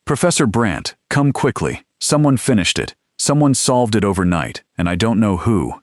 "Professor Brandt, come quickly. Someone finished it. Someone solved it overnight, and I don't know who."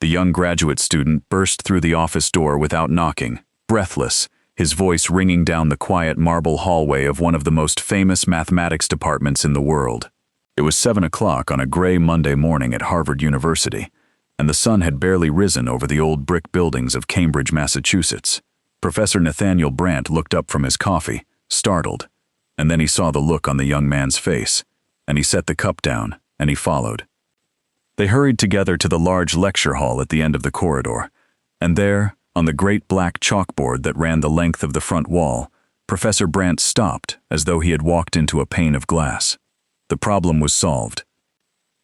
The young graduate student burst through the office door without knocking, breathless, his voice ringing down the quiet marble hallway of one of the most famous mathematics departments in the world. It was 7 o'clock on a gray Monday morning at Harvard University, and the sun had barely risen over the old brick buildings of Cambridge, Massachusetts. Professor Nathaniel Brandt looked up from his coffee, startled, and then he saw the look on the young man's face, and he set the cup down, and he followed. They hurried together to the large lecture hall at the end of the corridor, and there, on the great black chalkboard that ran the length of the front wall, Professor Brandt stopped as though he had walked into a pane of glass. The problem was solved.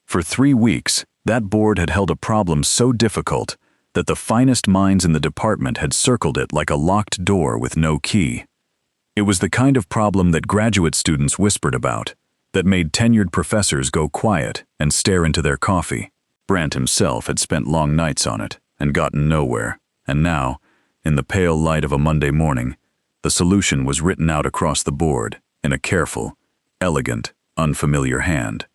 For 3 weeks, that board had held a problem so difficult that the finest minds in the department had circled it like a locked door with no key. It was the kind of problem that graduate students whispered about, that made tenured professors go quiet and stare into their coffee. Brandt himself had spent long nights on it and gotten nowhere, and now, in the pale light of a Monday morning, the solution was written out across the board in a careful, elegant, unfamiliar hand,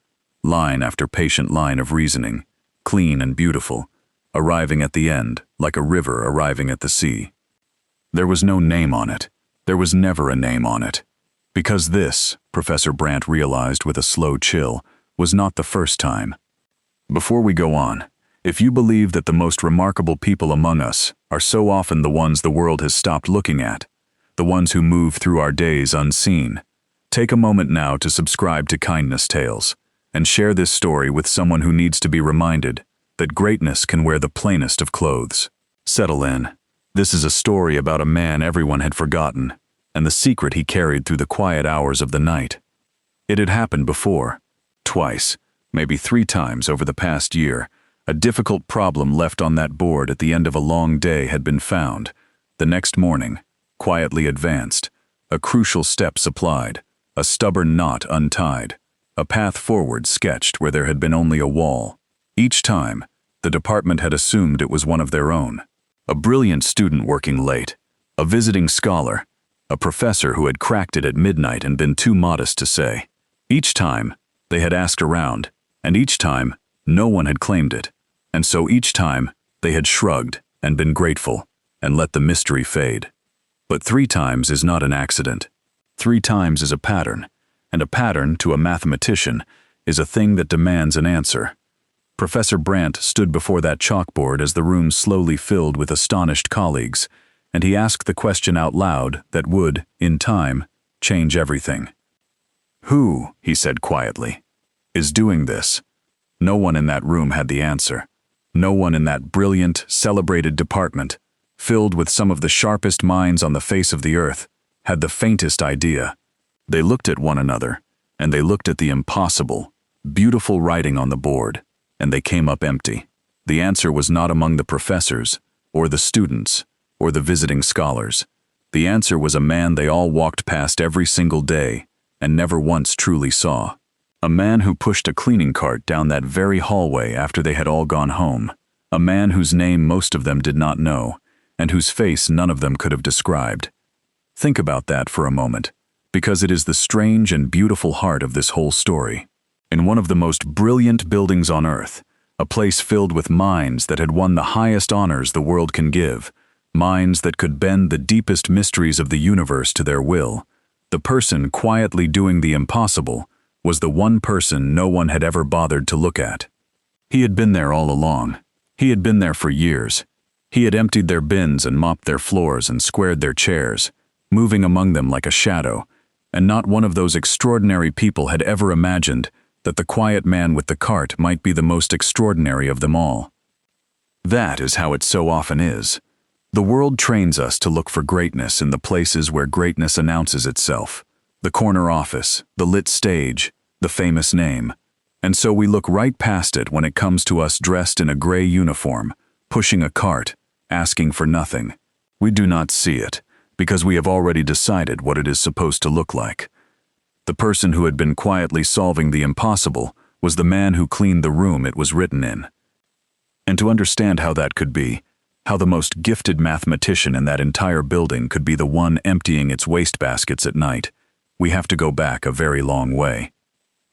line after patient line of reasoning, clean and beautiful, arriving at the end like a river arriving at the sea. There was no name on it. There was never a name on it. Because this, Professor Brandt realized with a slow chill, was not the first time. Before we go on, if you believe that the most remarkable people among us are so often the ones the world has stopped looking at, the ones who move through our days unseen, take a moment now to subscribe to Kindness Tales and share this story with someone who needs to be reminded that greatness can wear the plainest of clothes. Settle in. This is a story about a man everyone had forgotten, and the secret he carried through the quiet hours of the night. It had happened before. Twice, maybe 3 times over the past year, a difficult problem left on that board at the end of a long day had been found. The next morning, quietly advanced, a crucial step supplied, a stubborn knot untied, a path forward sketched where there had been only a wall. Each time, the department had assumed it was one of their own. A brilliant student working late, a visiting scholar, a professor who had cracked it at midnight and been too modest to say. Each time, they had asked around, and each time, no one had claimed it. And so each time, they had shrugged and been grateful and let the mystery fade. But 3 times is not an accident. 3 times is a pattern, and a pattern, to a mathematician, is a thing that demands an answer. Professor Brandt stood before that chalkboard as the room slowly filled with astonished colleagues, and he asked the question out loud that would, in time, change everything. "Who," he said quietly, "is doing this?" No one in that room had the answer. No one in that brilliant, celebrated department, filled with some of the sharpest minds on the face of the earth, had the faintest idea. They looked at one another, and they looked at the impossible, beautiful writing on the board, and they came up empty. The answer was not among the professors, or the students, or the visiting scholars. The answer was a man they all walked past every single day, and never once truly saw. A man who pushed a cleaning cart down that very hallway after they had all gone home. A man whose name most of them did not know, and whose face none of them could have described. Think about that for a moment, because it is the strange and beautiful heart of this whole story. In one of the most brilliant buildings on earth, a place filled with minds that had won the highest honors the world can give, minds that could bend the deepest mysteries of the universe to their will, the person quietly doing the impossible was the one person no one had ever bothered to look at. He had been there all along. He had been there for years. He had emptied their bins and mopped their floors and squared their chairs, moving among them like a shadow, and not one of those extraordinary people had ever imagined that the quiet man with the cart might be the most extraordinary of them all. That is how it so often is. The world trains us to look for greatness in the places where greatness announces itself. The corner office, the lit stage, the famous name. And so we look right past it when it comes to us dressed in a gray uniform, pushing a cart, asking for nothing. We do not see it, because we have already decided what it is supposed to look like. The person who had been quietly solving the impossible was the man who cleaned the room it was written in. And to understand how that could be, how the most gifted mathematician in that entire building could be the one emptying its wastebaskets at night, We have to go back a very long way.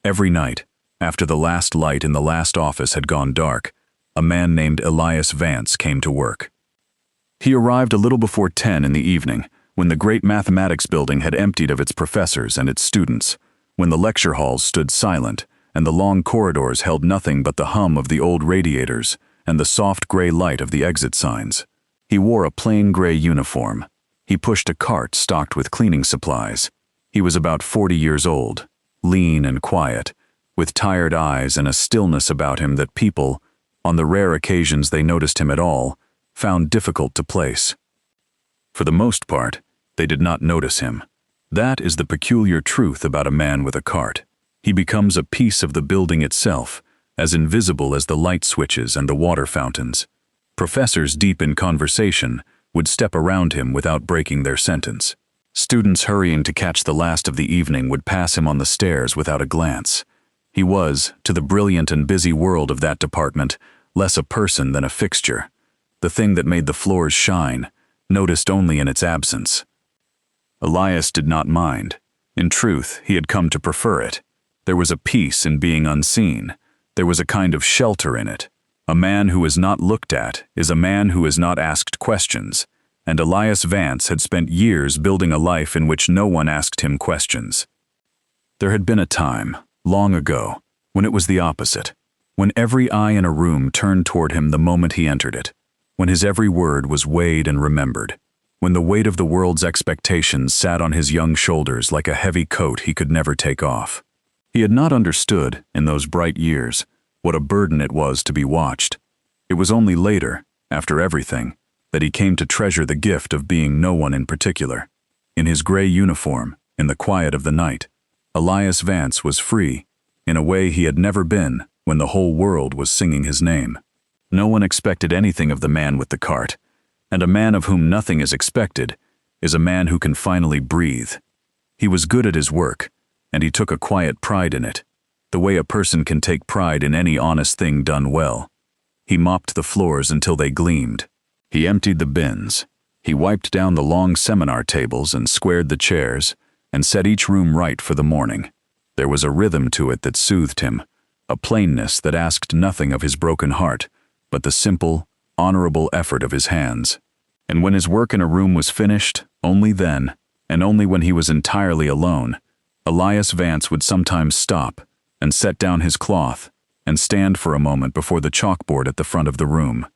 Every night, after the last light in the last office had gone dark, a man named Elias Vance came to work. He arrived a little before 10 in the evening, when the great mathematics building had emptied of its professors and its students, when the lecture halls stood silent, and the long corridors held nothing but the hum of the old radiators and the soft gray light of the exit signs. He wore a plain gray uniform. He pushed a cart stocked with cleaning supplies. He was about 40 years old, lean and quiet, with tired eyes and a stillness about him that people, on the rare occasions they noticed him at all, found difficult to place. For the most part, they did not notice him. That is the peculiar truth about a man with a cart. He becomes a piece of the building itself, as invisible as the light switches and the water fountains. Professors deep in conversation would step around him without breaking their sentence. Students hurrying to catch the last of the evening would pass him on the stairs without a glance. He was, to the brilliant and busy world of that department, less a person than a fixture, the thing that made the floors shine, noticed only in its absence. Elias did not mind. In truth, he had come to prefer it. There was a peace in being unseen. There was a kind of shelter in it. A man who is not looked at is a man who is not asked questions, and Elias Vance had spent years building a life in which no one asked him questions. There had been a time, long ago, when it was the opposite, when every eye in a room turned toward him the moment he entered it, when his every word was weighed and remembered, when the weight of the world's expectations sat on his young shoulders like a heavy coat he could never take off. He had not understood, in those bright years, what a burden it was to be watched. It was only later, after everything, that he came to treasure the gift of being no one in particular. In his gray uniform, in the quiet of the night, Elias Vance was free, in a way he had never been when the whole world was singing his name. No one expected anything of the man with the cart, and a man of whom nothing is expected is a man who can finally breathe. He was good at his work, and he took a quiet pride in it, the way a person can take pride in any honest thing done well. He mopped the floors until they gleamed. He emptied the bins. He wiped down the long seminar tables and squared the chairs, and set each room right for the morning. There was a rhythm to it that soothed him, a plainness that asked nothing of his broken heart, but the simple, honorable effort of his hands. And when his work in a room was finished, only then, and only when he was entirely alone, Elias Vance would sometimes stop and set down his cloth and stand for a moment before the chalkboard at the front of the room,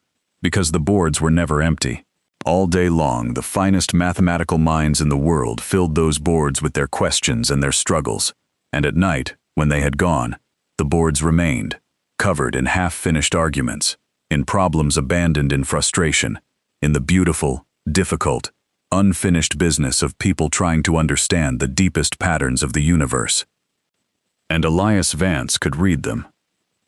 because the boards were never empty. All day long, the finest mathematical minds in the world filled those boards with their questions and their struggles, and at night, when they had gone, the boards remained, covered in half-finished arguments, in problems abandoned in frustration, in the beautiful, difficult, unfinished business of people trying to understand the deepest patterns of the universe. And Elias Vance could read them.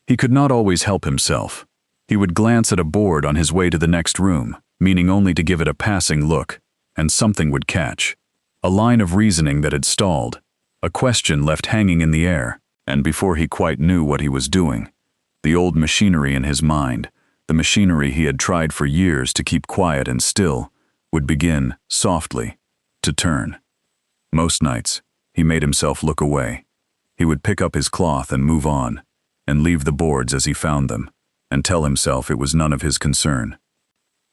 He could not always help himself. He would glance at a board on his way to the next room, meaning only to give it a passing look, and something would catch. A line of reasoning that had stalled, a question left hanging in the air, and before he quite knew what he was doing, the old machinery in his mind, the machinery he had tried for years to keep quiet and still, would begin, softly, to turn. Most nights, he made himself look away. He would pick up his cloth and move on, and leave the boards as he found them, and tell himself it was none of his concern.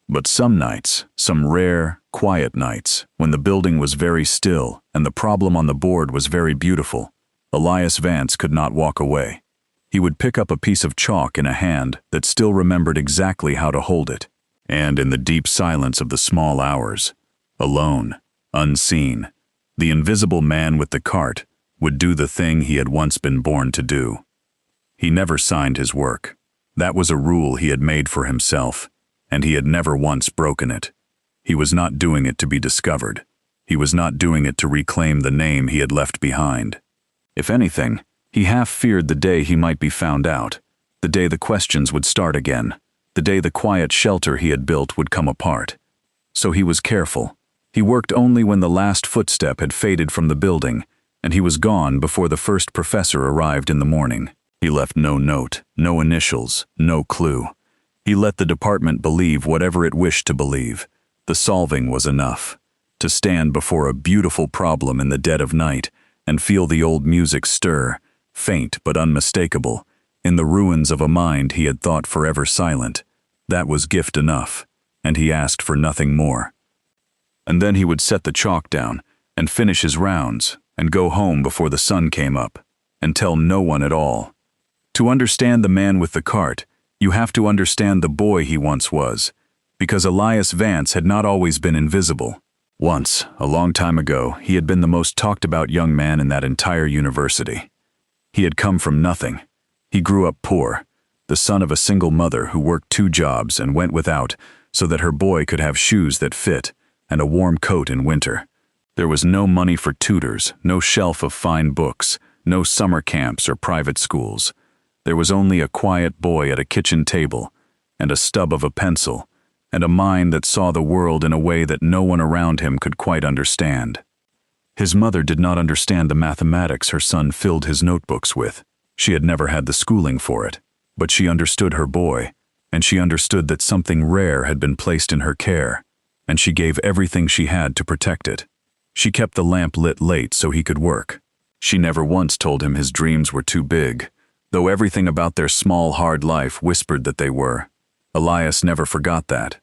But some nights, some rare, quiet nights, when the building was very still and the problem on the board was very beautiful, Elias Vance could not walk away. He would pick up a piece of chalk in a hand that still remembered exactly how to hold it, and in the deep silence of the small hours, alone, unseen, the invisible man with the cart would do the thing he had once been born to do. He never signed his work. That was a rule he had made for himself, and he had never once broken it. He was not doing it to be discovered. He was not doing it to reclaim the name he had left behind. If anything, he half feared the day he might be found out, the day the questions would start again, the day the quiet shelter he had built would come apart. So he was careful. He worked only when the last footstep had faded from the building, and he was gone before the first professor arrived in the morning. He left no note, no initials, no clue. He let the department believe whatever it wished to believe. The solving was enough. To stand before a beautiful problem in the dead of night and feel the old music stir, faint but unmistakable, in the ruins of a mind he had thought forever silent. That was gift enough, and he asked for nothing more. And then he would set the chalk down, and finish his rounds, and go home before the sun came up, and tell no one at all. To understand the man with the cart, you have to understand the boy he once was, because Elias Vance had not always been invisible. Once, a long time ago, he had been the most talked about young man in that entire university. He had come from nothing. He grew up poor, the son of a single mother who worked 2 jobs and went without so that her boy could have shoes that fit and a warm coat in winter. There was no money for tutors, no shelf of fine books, no summer camps or private schools. There was only a quiet boy at a kitchen table, and a stub of a pencil, and a mind that saw the world in a way that no one around him could quite understand. His mother did not understand the mathematics her son filled his notebooks with. She had never had the schooling for it, but she understood her boy, and she understood that something rare had been placed in her care, and she gave everything she had to protect it. She kept the lamp lit late so he could work. She never once told him his dreams were too big, though everything about their small, hard life whispered that they were. Elias never forgot that.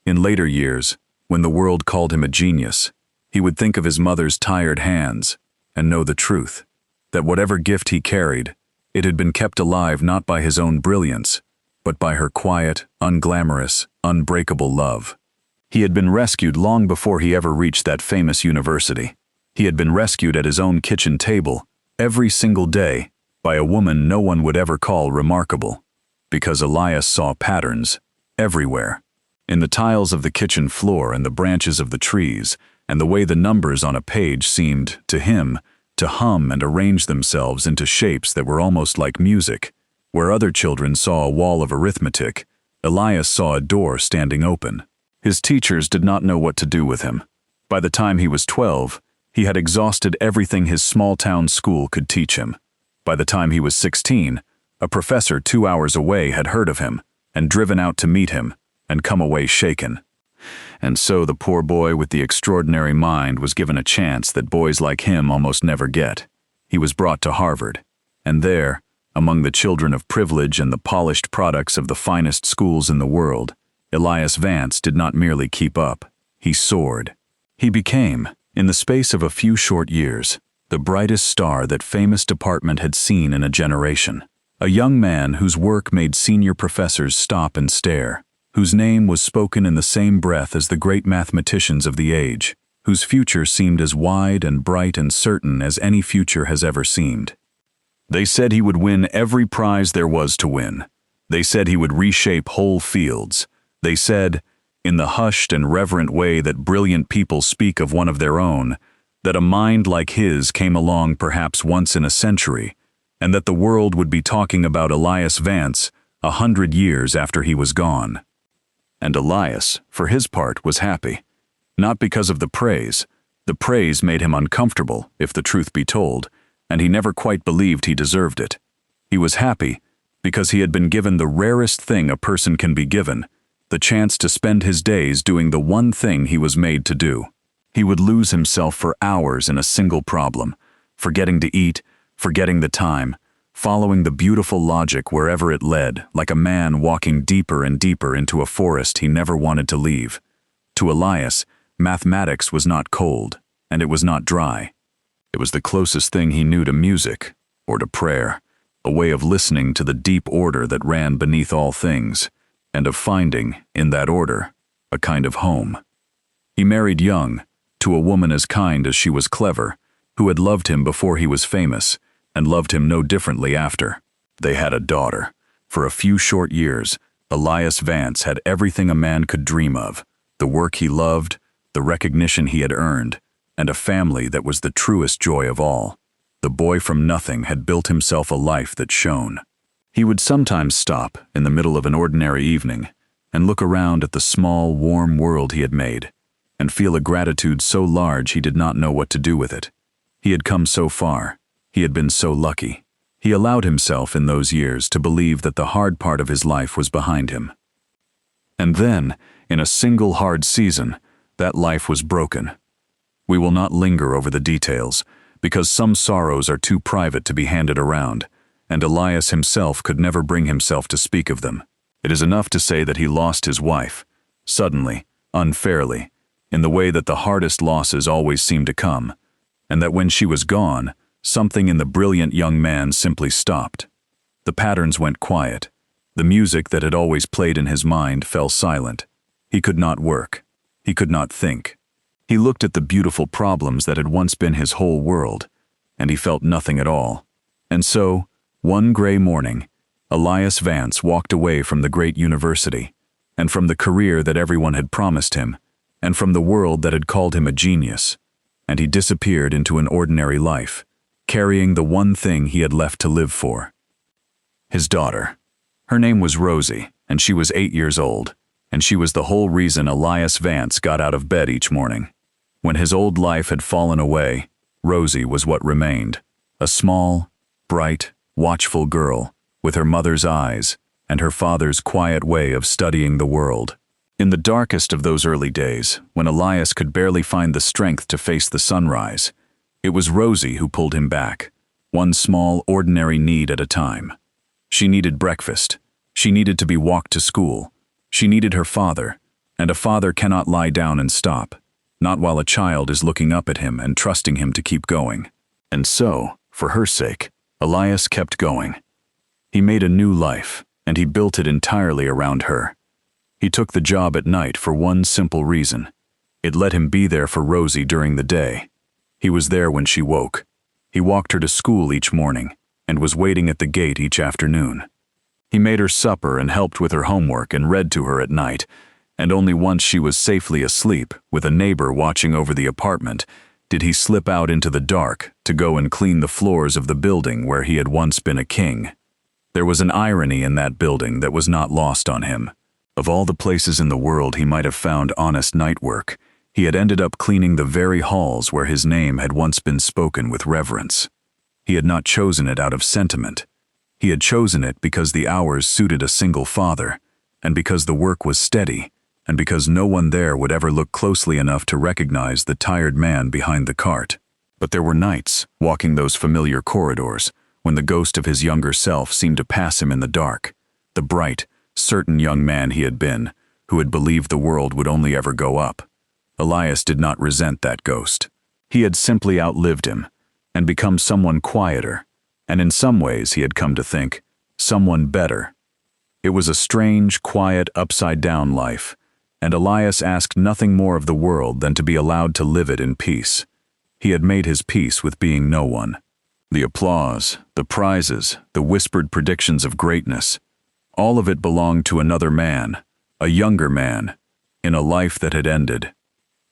In later years, when the world called him a genius, he would think of his mother's tired hands and know the truth, that whatever gift he carried, it had been kept alive not by his own brilliance, but by her quiet, unglamorous, unbreakable love. He had been rescued long before he ever reached that famous university. He had been rescued at his own kitchen table, every single day, by a woman no one would ever call remarkable, because Elias saw patterns everywhere, in the tiles of the kitchen floor and the branches of the trees, and the way the numbers on a page seemed, to him, to hum and arrange themselves into shapes that were almost like music. Where other children saw a wall of arithmetic, Elias saw a door standing open. His teachers did not know what to do with him. By the time he was 12, he had exhausted everything his small-town school could teach him. By the time he was 16, a professor 2 hours away had heard of him and driven out to meet him and come away shaken. And so the poor boy with the extraordinary mind was given a chance that boys like him almost never get. He was brought to Harvard, and there, among the children of privilege and the polished products of the finest schools in the world, Elias Vance did not merely keep up, he soared. He became, in the space of a few short years, the brightest star that famous department had seen in a generation. A young man whose work made senior professors stop and stare, whose name was spoken in the same breath as the great mathematicians of the age, whose future seemed as wide and bright and certain as any future has ever seemed. They said he would win every prize there was to win. They said he would reshape whole fields. They said, in the hushed and reverent way that brilliant people speak of one of their own, that a mind like his came along perhaps once in a century, and that the world would be talking about Elias Vance 100 years after he was gone. And Elias, for his part, was happy. Not because of the praise. The praise made him uncomfortable, if the truth be told, and he never quite believed he deserved it. He was happy because he had been given the rarest thing a person can be given, the chance to spend his days doing the one thing he was made to do. He would lose himself for hours in a single problem, forgetting to eat, forgetting the time, following the beautiful logic wherever it led, like a man walking deeper and deeper into a forest he never wanted to leave. To Elias, mathematics was not cold, and it was not dry. It was the closest thing he knew to music, or to prayer, a way of listening to the deep order that ran beneath all things, and of finding, in that order, a kind of home. He married young, to a woman as kind as she was clever, who had loved him before he was famous, and loved him no differently after. They had a daughter. For a few short years, Elias Vance had everything a man could dream of, the work he loved, the recognition he had earned, and a family that was the truest joy of all. The boy from nothing had built himself a life that shone. He would sometimes stop in the middle of an ordinary evening and look around at the small, warm world he had made, and feel a gratitude so large he did not know what to do with it. He had come so far. He had been so lucky. He allowed himself in those years to believe that the hard part of his life was behind him. And then, in a single hard season, that life was broken. We will not linger over the details, because some sorrows are too private to be handed around, and Elias himself could never bring himself to speak of them. It is enough to say that he lost his wife, suddenly, unfairly, in the way that the hardest losses always seem to come, and that when she was gone, something in the brilliant young man simply stopped. The patterns went quiet. The music that had always played in his mind fell silent. He could not work. He could not think. He looked at the beautiful problems that had once been his whole world, and he felt nothing at all. And so, one gray morning, Elias Vance walked away from the great university, and from the career that everyone had promised him, and from the world that had called him a genius, and he disappeared into an ordinary life, carrying the one thing he had left to live for: his daughter. Her name was Rosie, and she was 8 years old, and she was the whole reason Elias Vance got out of bed each morning. When his old life had fallen away, Rosie was what remained, a small, bright, watchful girl, with her mother's eyes and her father's quiet way of studying the world. In the darkest of those early days, when Elias could barely find the strength to face the sunrise, it was Rosie who pulled him back, one small, ordinary need at a time. She needed breakfast. She needed to be walked to school. She needed her father, and a father cannot lie down and stop, not while a child is looking up at him and trusting him to keep going. And so, for her sake, Elias kept going. He made a new life, and he built it entirely around her. He took the job at night for one simple reason. It let him be there for Rosie during the day. He was there when she woke. He walked her to school each morning, and was waiting at the gate each afternoon. He made her supper and helped with her homework and read to her at night, and only once she was safely asleep, with a neighbor watching over the apartment, did he slip out into the dark to go and clean the floors of the building where he had once been a king. There was an irony in that building that was not lost on him. Of all the places in the world he might have found honest night work, he had ended up cleaning the very halls where his name had once been spoken with reverence. He had not chosen it out of sentiment. He had chosen it because the hours suited a single father, and because the work was steady, and because no one there would ever look closely enough to recognize the tired man behind the cart. But there were nights, walking those familiar corridors, when the ghost of his younger self seemed to pass him in the dark, the bright, certain young man he had been, who had believed the world would only ever go up. Elias did not resent that ghost. He had simply outlived him, and become someone quieter, and in some ways he had come to think, someone better. It was a strange, quiet, upside-down life, and Elias asked nothing more of the world than to be allowed to live it in peace. He had made his peace with being no one. The applause, the prizes, the whispered predictions of greatness, all of it belonged to another man, a younger man, in a life that had ended.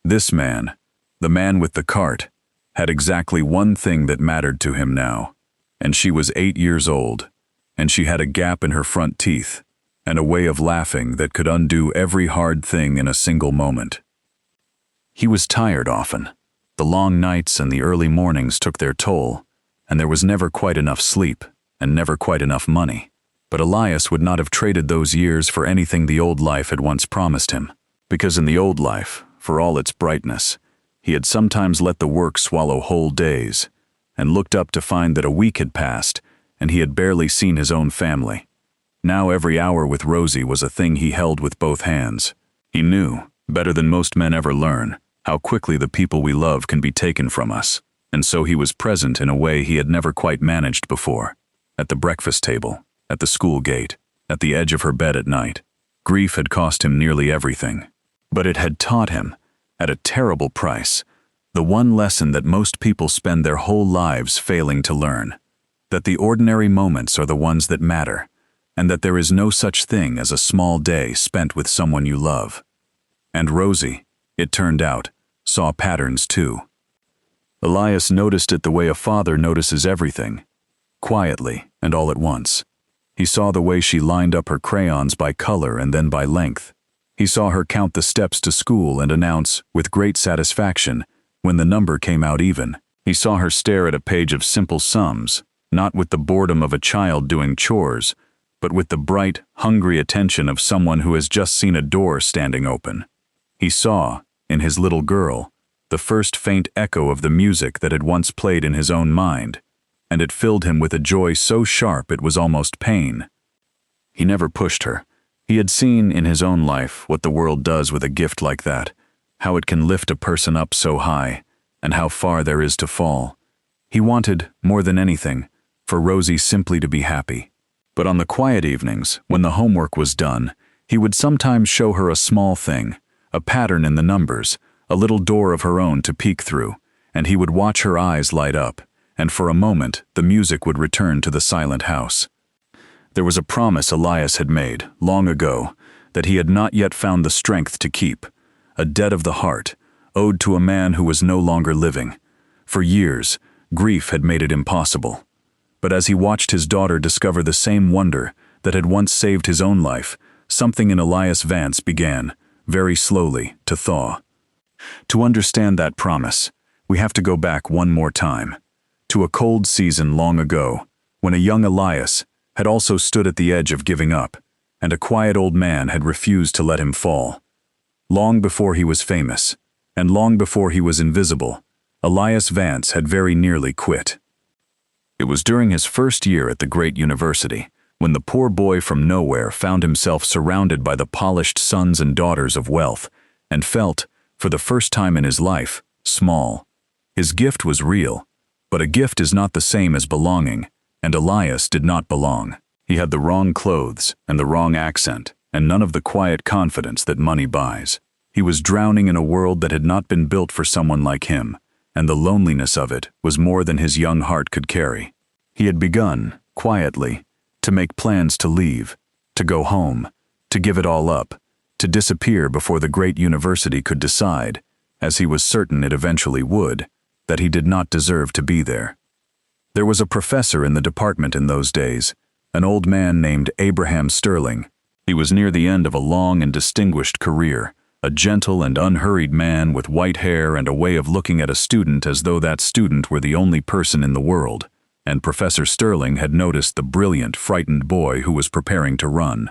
This man, the man with the cart, had exactly one thing that mattered to him now, and she was 8 years old, and she had a gap in her front teeth, and a way of laughing that could undo every hard thing in a single moment. He was tired often. The long nights and the early mornings took their toll, and there was never quite enough sleep, and never quite enough money. But Elias would not have traded those years for anything the old life had once promised him, because in the old life, for all its brightness, he had sometimes let the work swallow whole days, and looked up to find that a week had passed, and he had barely seen his own family. Now every hour with Rosie was a thing he held with both hands. He knew, better than most men ever learn, how quickly the people we love can be taken from us, and so he was present in a way he had never quite managed before. At the breakfast table, at the school gate, at the edge of her bed at night. Grief had cost him nearly everything, but it had taught him, at a terrible price, the one lesson that most people spend their whole lives failing to learn, that the ordinary moments are the ones that matter, and that there is no such thing as a small day spent with someone you love. And Rosie, it turned out, saw patterns too. Elias noticed it the way a father notices everything, quietly and all at once. He saw the way she lined up her crayons by color and then by length. He saw her count the steps to school and announce, with great satisfaction, when the number came out even. He saw her stare at a page of simple sums, not with the boredom of a child doing chores, but with the bright, hungry attention of someone who has just seen a door standing open. He saw, in his little girl, the first faint echo of the music that had once played in his own mind, and it filled him with a joy so sharp it was almost pain. He never pushed her. He had seen in his own life what the world does with a gift like that, how it can lift a person up so high, and how far there is to fall. He wanted, more than anything, for Rosie simply to be happy. But on the quiet evenings, when the homework was done, he would sometimes show her a small thing, a pattern in the numbers, a little door of her own to peek through, and he would watch her eyes light up, and for a moment the music would return to the silent house. There was a promise Elias had made, long ago, that he had not yet found the strength to keep, a debt of the heart, owed to a man who was no longer living. For years, grief had made it impossible. But as he watched his daughter discover the same wonder that had once saved his own life, something in Elias Vance began, very slowly, to thaw. To understand that promise, we have to go back one more time, to a cold season long ago, when a young Elias had also stood at the edge of giving up, and a quiet old man had refused to let him fall. Long before he was famous, and long before he was invisible, Elias Vance had very nearly quit. It was during his first year at the great university, when the poor boy from nowhere found himself surrounded by the polished sons and daughters of wealth, and felt, for the first time in his life, small. His gift was real, but a gift is not the same as belonging, and Elias did not belong. He had the wrong clothes and the wrong accent, and none of the quiet confidence that money buys. He was drowning in a world that had not been built for someone like him, and the loneliness of it was more than his young heart could carry. He had begun, quietly, to make plans to leave, to go home, to give it all up, to disappear before the great university could decide, as he was certain it eventually would, that he did not deserve to be there. There was a professor in the department in those days, an old man named Abraham Sterling. He was near the end of a long and distinguished career, a gentle and unhurried man with white hair and a way of looking at a student as though that student were the only person in the world, and Professor Sterling had noticed the brilliant, frightened boy who was preparing to run.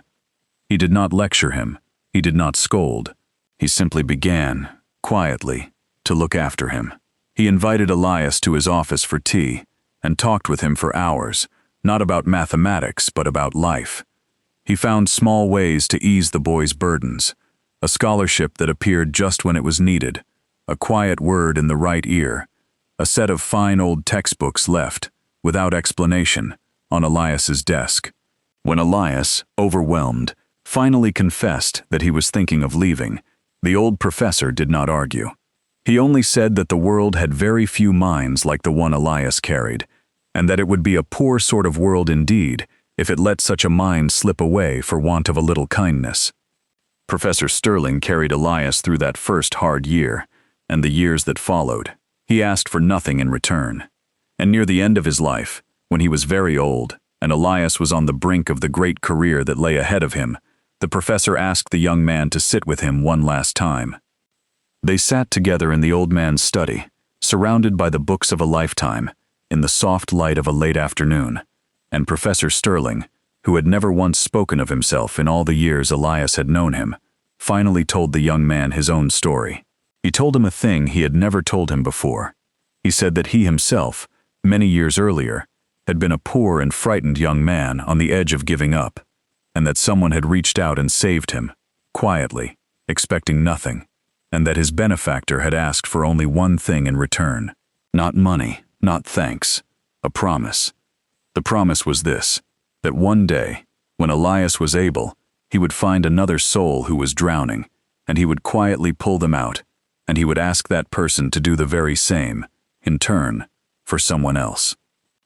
He did not lecture him. He did not scold. He simply began, quietly, to look after him. He invited Elias to his office for tea, and talked with him for hours, not about mathematics but about life. He found small ways to ease the boy's burdens, a scholarship that appeared just when it was needed, a quiet word in the right ear, a set of fine old textbooks left, without explanation, on Elias's desk. When Elias, overwhelmed, finally confessed that he was thinking of leaving, the old professor did not argue. He only said that the world had very few minds like the one Elias carried, and that it would be a poor sort of world indeed if it let such a mind slip away for want of a little kindness. Professor Sterling carried Elias through that first hard year, and the years that followed. He asked for nothing in return. And near the end of his life, when he was very old, and Elias was on the brink of the great career that lay ahead of him, the professor asked the young man to sit with him one last time. They sat together in the old man's study, surrounded by the books of a lifetime, in the soft light of a late afternoon, and Professor Sterling, who had never once spoken of himself in all the years Elias had known him, finally told the young man his own story. He told him a thing he had never told him before. He said that he himself, many years earlier, had been a poor and frightened young man on the edge of giving up, and that someone had reached out and saved him, quietly, expecting nothing, and that his benefactor had asked for only one thing in return. Not money, not thanks, a promise. The promise was this, that one day, when Elias was able, he would find another soul who was drowning, and he would quietly pull them out, and he would ask that person to do the very same, in turn, for someone else.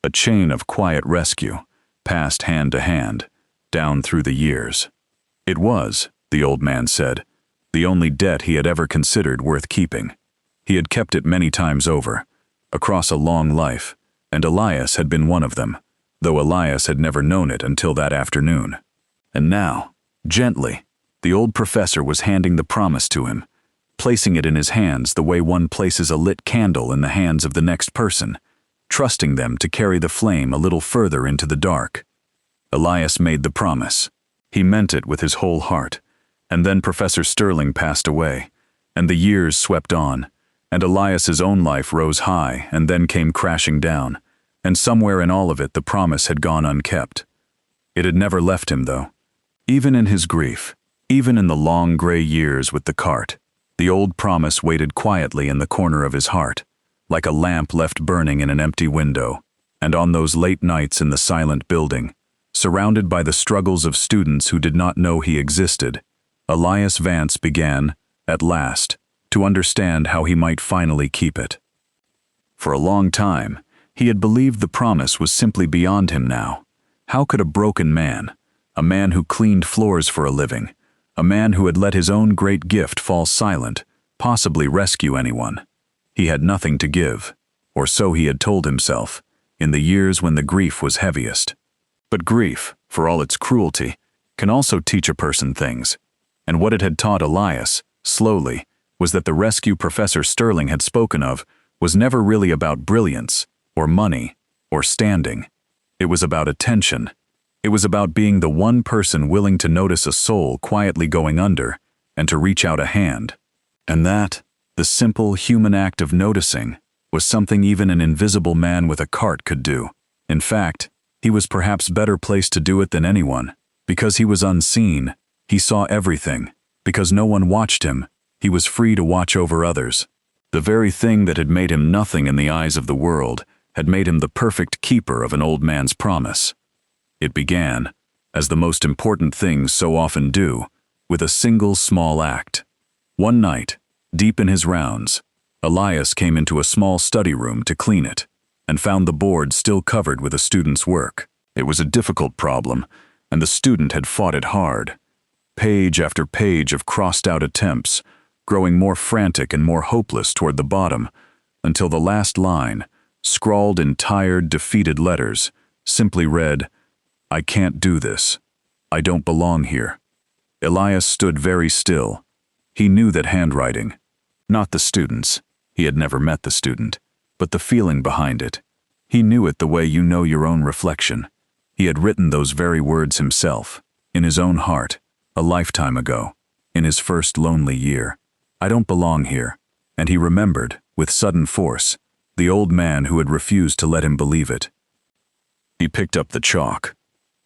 A chain of quiet rescue, passed hand to hand, down through the years. It was, the old man said, the only debt he had ever considered worth keeping. He had kept it many times over, across a long life, and Elias had been one of them, though Elias had never known it until that afternoon. And now, gently, the old professor was handing the promise to him, placing it in his hands the way one places a lit candle in the hands of the next person, trusting them to carry the flame a little further into the dark. Elias made the promise. He meant it with his whole heart, and then Professor Sterling passed away, and the years swept on, And Elias's own life rose high and then came crashing down, and somewhere in all of it the promise had gone unkept. It had never left him, though. Even in his grief, even in the long gray years with the cart, the old promise waited quietly in the corner of his heart, like a lamp left burning in an empty window. And on those late nights in the silent building, surrounded by the struggles of students who did not know he existed, Elias Vance began, at last, to understand how he might finally keep it. For a long time, he had believed the promise was simply beyond him now. How could a broken man, a man who cleaned floors for a living, a man who had let his own great gift fall silent, possibly rescue anyone? He had nothing to give, or so he had told himself, in the years when the grief was heaviest. But grief, for all its cruelty, can also teach a person things. And what it had taught Elias, slowly, was that the rescue Professor Sterling had spoken of was never really about brilliance, or money, or standing. It was about attention. It was about being the one person willing to notice a soul quietly going under, and to reach out a hand. And that, the simple human act of noticing, was something even an invisible man with a cart could do. In fact, he was perhaps better placed to do it than anyone. Because he was unseen, he saw everything. Because no one watched him, he was free to watch over others. The very thing that had made him nothing in the eyes of the world had made him the perfect keeper of an old man's promise. It began, as the most important things so often do, with a single small act. One night, deep in his rounds, Elias came into a small study room to clean it, and found the board still covered with a student's work. It was a difficult problem, and the student had fought it hard. Page after page of crossed-out attempts, growing more frantic and more hopeless toward the bottom, until the last line, scrawled in tired, defeated letters, simply read, "I can't do this. I don't belong here." Elias stood very still. He knew that handwriting, not the student's, he had never met the student, but the feeling behind it. He knew it the way you know your own reflection. He had written those very words himself, in his own heart, a lifetime ago, in his first lonely year. "I don't belong here." And he remembered, with sudden force, the old man who had refused to let him believe it. He picked up the chalk.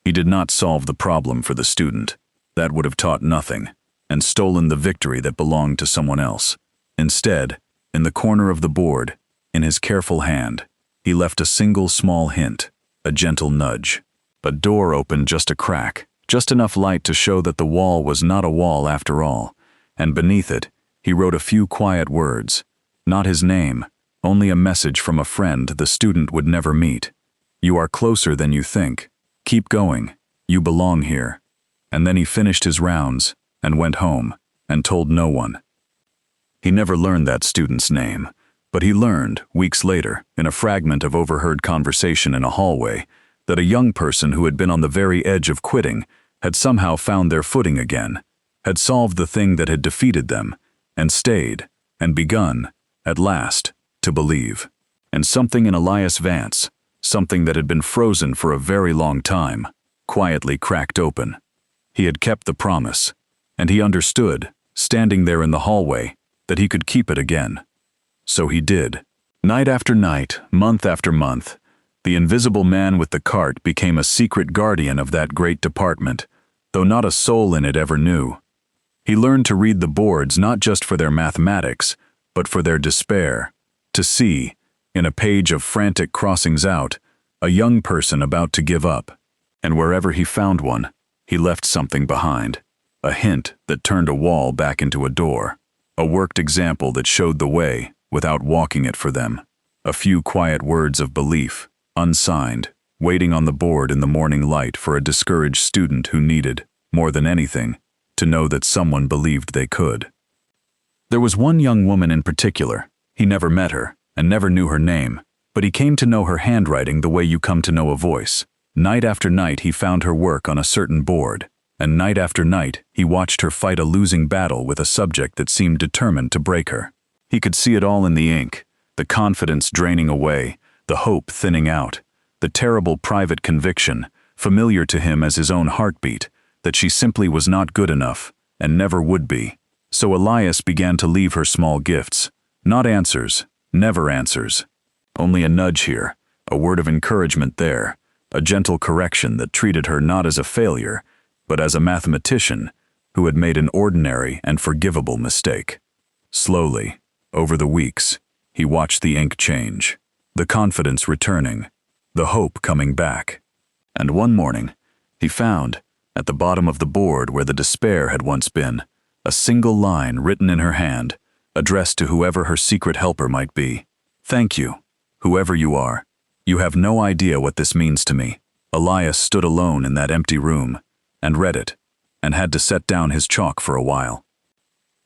He did not solve the problem for the student. That would have taught nothing, and stolen the victory that belonged to someone else. Instead, in the corner of the board, in his careful hand, he left a single small hint, a gentle nudge. A door opened just a crack, just enough light to show that the wall was not a wall after all, and beneath it, he wrote a few quiet words. Not his name, only a message from a friend the student would never meet. "You are closer than you think. Keep going. You belong here." And then he finished his rounds, and went home, and told no one. He never learned that student's name, but he learned, weeks later, in a fragment of overheard conversation in a hallway, that a young person who had been on the very edge of quitting had somehow found their footing again, had solved the thing that had defeated them, and stayed, and begun, at last, to believe. And something in Elias Vance, something that had been frozen for a very long time, quietly cracked open. He had kept the promise, and he understood, standing there in the hallway, that he could keep it again. So he did. Night after night, month after month, the invisible man with the cart became a secret guardian of that great department, though not a soul in it ever knew. He learned to read the boards not just for their mathematics, but for their despair, to see, in a page of frantic crossings out, a young person about to give up. And wherever he found one, he left something behind, a hint that turned a wall back into a door, a worked example that showed the way without walking it for them, a few quiet words of belief, unsigned, waiting on the board in the morning light for a discouraged student who needed, more than anything, to know that someone believed they could. There was one young woman in particular. He never met her, and never knew her name, but he came to know her handwriting the way you come to know a voice. Night after night he found her work on a certain board, and night after night he watched her fight a losing battle with a subject that seemed determined to break her. He could see it all in the ink, the confidence draining away, the hope thinning out, the terrible private conviction, familiar to him as his own heartbeat, that she simply was not good enough, and never would be. So Elias began to leave her small gifts, Not answers, never answers. Only a nudge here, a word of encouragement there, a gentle correction that treated her not as a failure, but as a mathematician who had made an ordinary and forgivable mistake. Slowly, over the weeks, he watched the ink change, the confidence returning, the hope coming back. And one morning, he found, at the bottom of the board where the despair had once been, a single line written in her hand, addressed to whoever her secret helper might be. "Thank you, whoever you are. You have no idea what this means to me." Elias stood alone in that empty room, and read it, and had to set down his chalk for a while.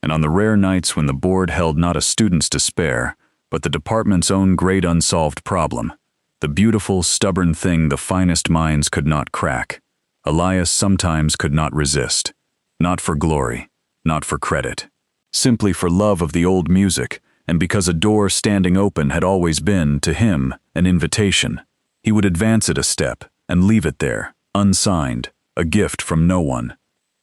And on the rare nights when the board held not a student's despair, but the department's own great unsolved problem, the beautiful, stubborn thing the finest minds could not crack, Elias sometimes could not resist, not for glory, not for credit, simply for love of the old music, and because a door standing open had always been, to him, an invitation. He would advance it a step and leave it there, unsigned, a gift from no one.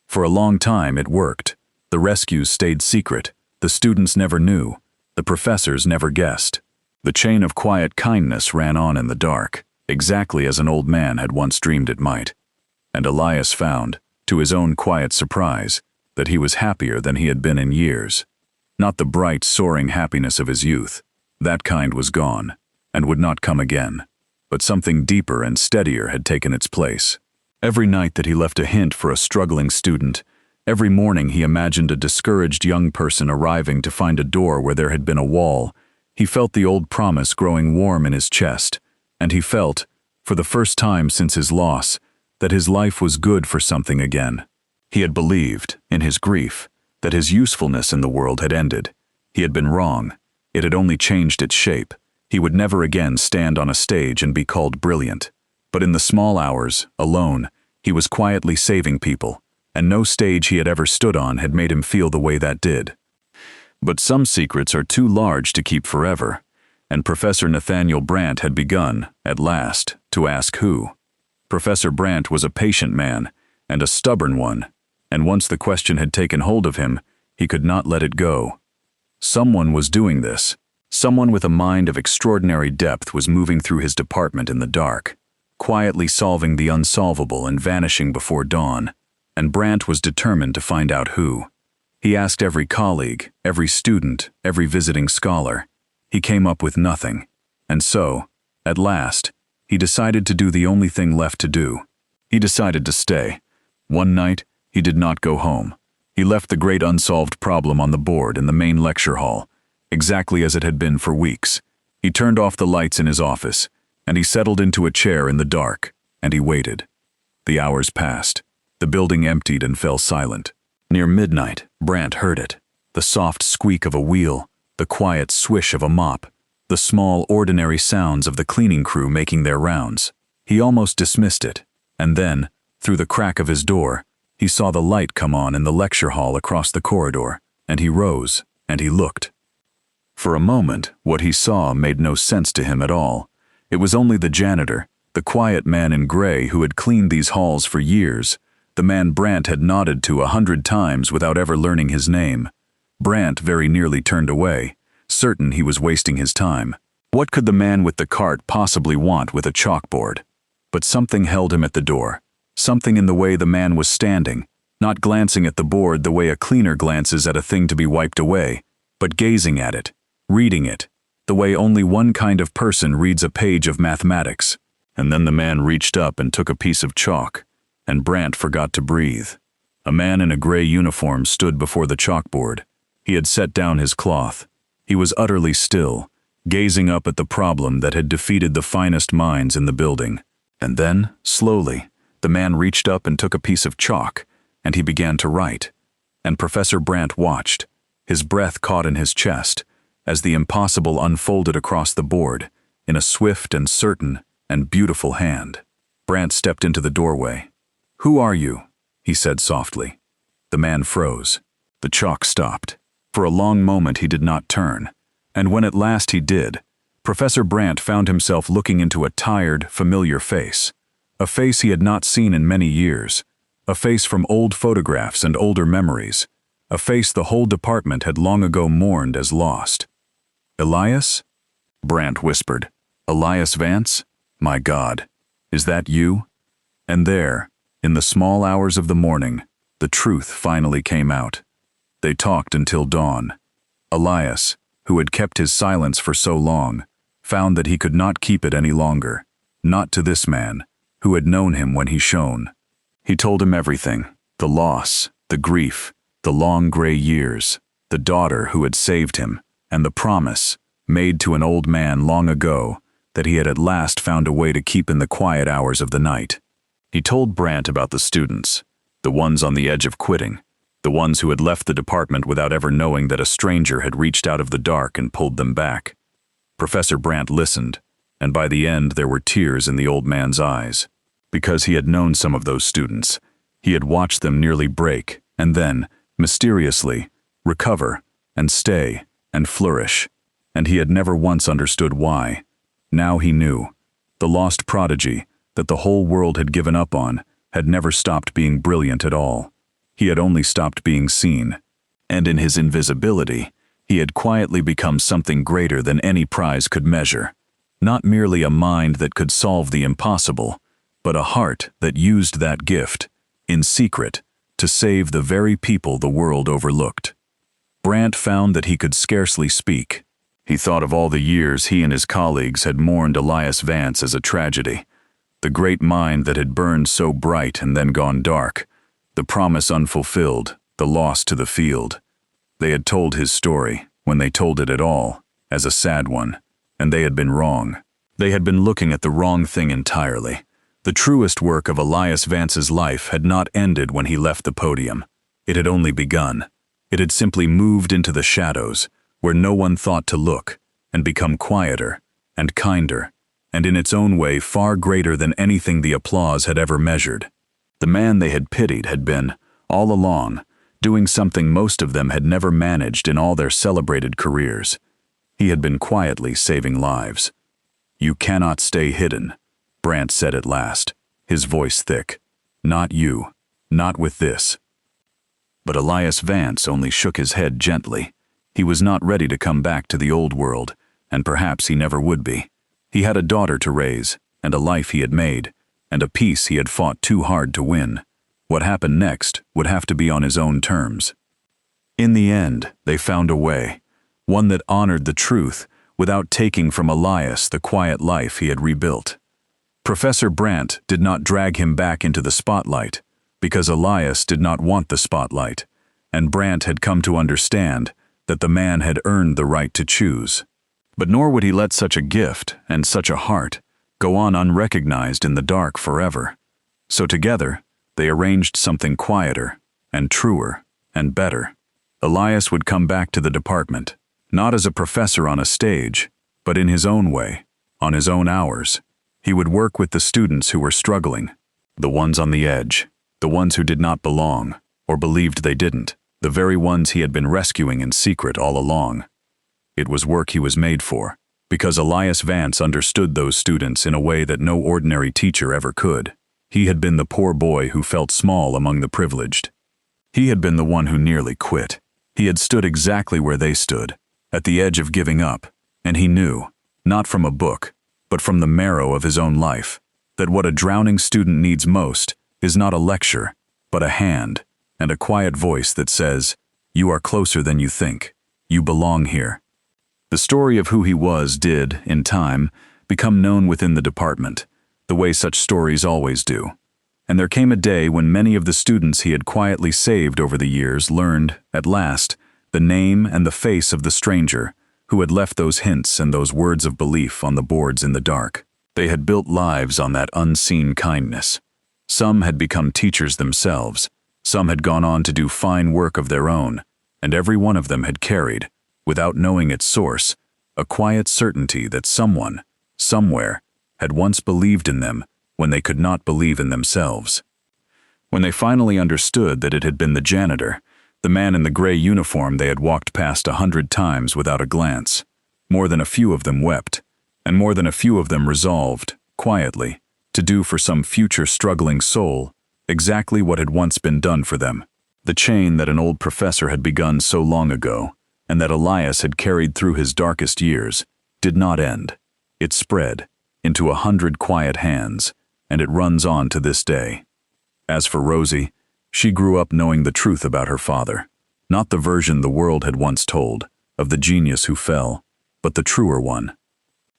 For a long time it worked. The rescues stayed secret, the students never knew, the professors never guessed. The chain of quiet kindness ran on in the dark, exactly as an old man had once dreamed it might. And Elias found, to his own quiet surprise, that he was happier than he had been in years. Not the bright, soaring happiness of his youth. That kind was gone, and would not come again. But something deeper and steadier had taken its place. Every night that he left a hint for a struggling student, every morning he imagined a discouraged young person arriving to find a door where there had been a wall, he felt the old promise growing warm in his chest, and he felt, for the first time since his loss, that his life was good for something again. He had believed, in his grief, that his usefulness in the world had ended. He had been wrong. It had only changed its shape. He would never again stand on a stage and be called brilliant. But in the small hours, alone, he was quietly saving people, and no stage he had ever stood on had made him feel the way that did. But some secrets are too large to keep forever, and Professor Nathaniel Brandt had begun, at last, to ask who. Professor Brandt was a patient man, and a stubborn one, and once the question had taken hold of him, he could not let it go. Someone was doing this. Someone with a mind of extraordinary depth was moving through his department in the dark, quietly solving the unsolvable and vanishing before dawn, and Brandt was determined to find out who. He asked every colleague, every student, every visiting scholar. He came up with nothing, and so, at last, he decided to do the only thing left to do. He decided to stay. One night, he did not go home. He left the great unsolved problem on the board in the main lecture hall, exactly as it had been for weeks. He turned off the lights in his office, and he settled into a chair in the dark, and he waited. The hours passed. The building emptied and fell silent. Near midnight, Brandt heard it. The soft squeak of a wheel, the quiet swish of a mop, the small, ordinary sounds of the cleaning crew making their rounds. He almost dismissed it, and then, through the crack of his door, he saw the light come on in the lecture hall across the corridor, and he rose, and he looked. For a moment, what he saw made no sense to him at all. It was only the janitor, the quiet man in gray who had cleaned these halls for years, the man Brandt had nodded to 100 times without ever learning his name. Brandt very nearly turned away, certain he was wasting his time. What could the man with the cart possibly want with a chalkboard? But something held him at the door, something in the way the man was standing, not glancing at the board the way a cleaner glances at a thing to be wiped away, but gazing at it, reading it, the way only one kind of person reads a page of mathematics. And then the man reached up and took a piece of chalk, and Brandt forgot to breathe. A man in a gray uniform stood before the chalkboard. He had set down his cloth. He was utterly still, gazing up at the problem that had defeated the finest minds in the building. And then, slowly, the man reached up and took a piece of chalk, and he began to write. And Professor Brandt watched, his breath caught in his chest, as the impossible unfolded across the board, in a swift and certain and beautiful hand. Brandt stepped into the doorway. "Who are you?" he said softly. The man froze. The chalk stopped. For a long moment he did not turn, and when at last he did, Professor Brandt found himself looking into a tired, familiar face. A face he had not seen in many years. A face from old photographs and older memories. A face the whole department had long ago mourned as lost. Elias? Brant whispered. Elias Vance? My God, is that you? And there, in the small hours of the morning, the truth finally came out. They talked until dawn. Elias, who had kept his silence for so long, found that he could not keep it any longer, not to this man, who had known him when he shone. He told him everything, the loss, the grief, the long gray years, the daughter who had saved him, and the promise, made to an old man long ago, that he had at last found a way to keep in the quiet hours of the night. He told Brant about the students, the ones on the edge of quitting, the ones who had left the department without ever knowing that a stranger had reached out of the dark and pulled them back. Professor Brant listened, and by the end there were tears in the old man's eyes. Because he had known some of those students, he had watched them nearly break, and then, mysteriously, recover, and stay, and flourish, and he had never once understood why. Now he knew. The lost prodigy, that the whole world had given up on, had never stopped being brilliant at all. He had only stopped being seen. And in his invisibility, he had quietly become something greater than any prize could measure. Not merely a mind that could solve the impossible, but a heart that used that gift, in secret, to save the very people the world overlooked. Brant found that he could scarcely speak. He thought of all the years he and his colleagues had mourned Elias Vance as a tragedy. The great mind that had burned so bright and then gone dark, the promise unfulfilled, the loss to the field. They had told his story, when they told it at all, as a sad one, and they had been wrong. They had been looking at the wrong thing entirely. The truest work of Elias Vance's life had not ended when he left the podium. It had only begun. It had simply moved into the shadows, where no one thought to look, and become quieter, and kinder, and in its own way far greater than anything the applause had ever measured. The man they had pitied had been, all along, doing something most of them had never managed in all their celebrated careers. He had been quietly saving lives. "You cannot stay hidden," Brant said at last, his voice thick. "Not you. Not with this." But Elias Vance only shook his head gently. He was not ready to come back to the old world, and perhaps he never would be. He had a daughter to raise, and a life he had made, and a peace he had fought too hard to win. What happened next would have to be on his own terms. In the end, they found a way, one that honored the truth without taking from Elias the quiet life he had rebuilt. Professor Brant did not drag him back into the spotlight, because Elias did not want the spotlight, and Brant had come to understand that the man had earned the right to choose. But nor would he let such a gift and such a heart go on unrecognized in the dark forever. So together, they arranged something quieter, and truer, and better. Elias would come back to the department, not as a professor on a stage, but in his own way, on his own hours. He would work with the students who were struggling, the ones on the edge, the ones who did not belong, or believed they didn't, the very ones he had been rescuing in secret all along. It was work he was made for, because Elias Vance understood those students in a way that no ordinary teacher ever could. He had been the poor boy who felt small among the privileged. He had been the one who nearly quit. He had stood exactly where they stood, at the edge of giving up, and he knew, not from a book, but from the marrow of his own life, that what a drowning student needs most is not a lecture, but a hand, and a quiet voice that says, "You are closer than you think. You belong here." The story of who he was did, in time, become known within the department, the way such stories always do. And there came a day when many of the students he had quietly saved over the years learned, at last, the name and the face of the stranger who had left those hints and those words of belief on the boards in the dark. They had built lives on that unseen kindness. Some had become teachers themselves, some had gone on to do fine work of their own, and every one of them had carried, without knowing its source, a quiet certainty that someone, somewhere, had once believed in them when they could not believe in themselves. When they finally understood that it had been the janitor, the man in the gray uniform they had walked past 100 times without a glance, more than a few of them wept, and more than a few of them resolved, quietly, to do for some future struggling soul exactly what had once been done for them. The chain that an old professor had begun so long ago, and that Elias had carried through his darkest years, did not end. It spread into 100 quiet hands, and it runs on to this day. As for Rosie, she grew up knowing the truth about her father, not the version the world had once told, of the genius who fell, but the truer one.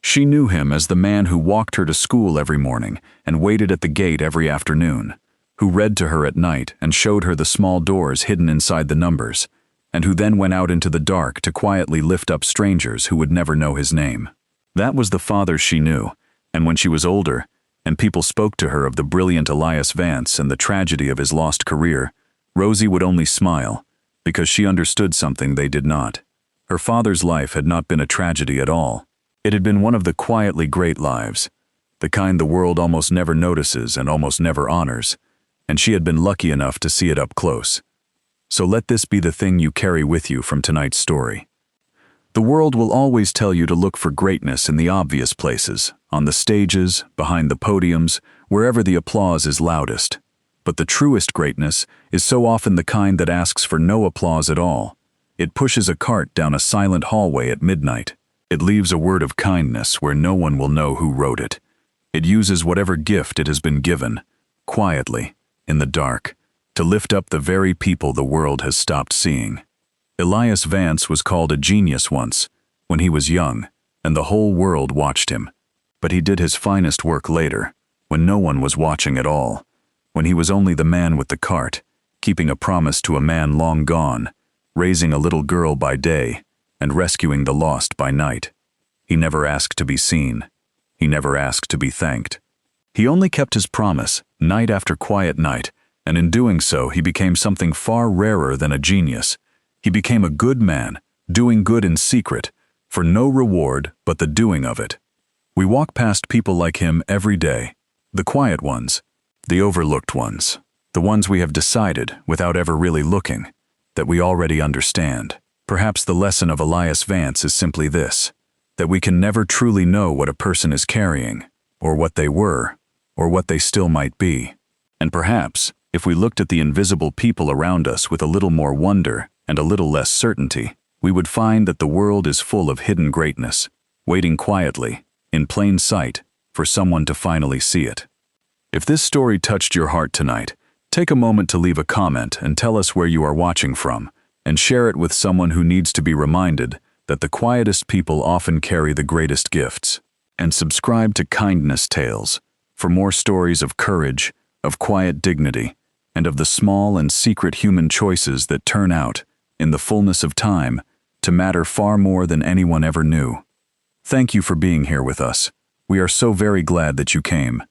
She knew him as the man who walked her to school every morning and waited at the gate every afternoon, who read to her at night and showed her the small doors hidden inside the numbers, and who then went out into the dark to quietly lift up strangers who would never know his name. That was the father she knew, and when she was older, and people spoke to her of the brilliant Elias Vance and the tragedy of his lost career, Rosie would only smile, because she understood something they did not. Her father's life had not been a tragedy at all. It had been one of the quietly great lives, the kind the world almost never notices and almost never honors, and she had been lucky enough to see it up close. So let this be the thing you carry with you from tonight's story. The world will always tell you to look for greatness in the obvious places, on the stages, behind the podiums, wherever the applause is loudest. But the truest greatness is so often the kind that asks for no applause at all. It pushes a cart down a silent hallway at midnight. It leaves a word of kindness where no one will know who wrote it. It uses whatever gift it has been given, quietly, in the dark, to lift up the very people the world has stopped seeing. Elias Vance was called a genius once, when he was young, and the whole world watched him. But he did his finest work later, when no one was watching at all, when he was only the man with the cart, keeping a promise to a man long gone, raising a little girl by day, and rescuing the lost by night. He never asked to be seen. He never asked to be thanked. He only kept his promise, night after quiet night, and in doing so he became something far rarer than a genius. He became a good man, doing good in secret, for no reward but the doing of it. We walk past people like him every day, the quiet ones, the overlooked ones, the ones we have decided, without ever really looking, that we already understand. Perhaps the lesson of Elias Vance is simply this, that we can never truly know what a person is carrying, or what they were, or what they still might be. And perhaps, if we looked at the invisible people around us with a little more wonder and a little less certainty, we would find that the world is full of hidden greatness, waiting quietly, in plain sight, for someone to finally see it. If this story touched your heart tonight, take a moment to leave a comment and tell us where you are watching from, and share it with someone who needs to be reminded that the quietest people often carry the greatest gifts. And subscribe to Kindness Tales for more stories of courage, of quiet dignity, and of the small and secret human choices that turn out, in the fullness of time, to matter far more than anyone ever knew. Thank you for being here with us. We are so very glad that you came.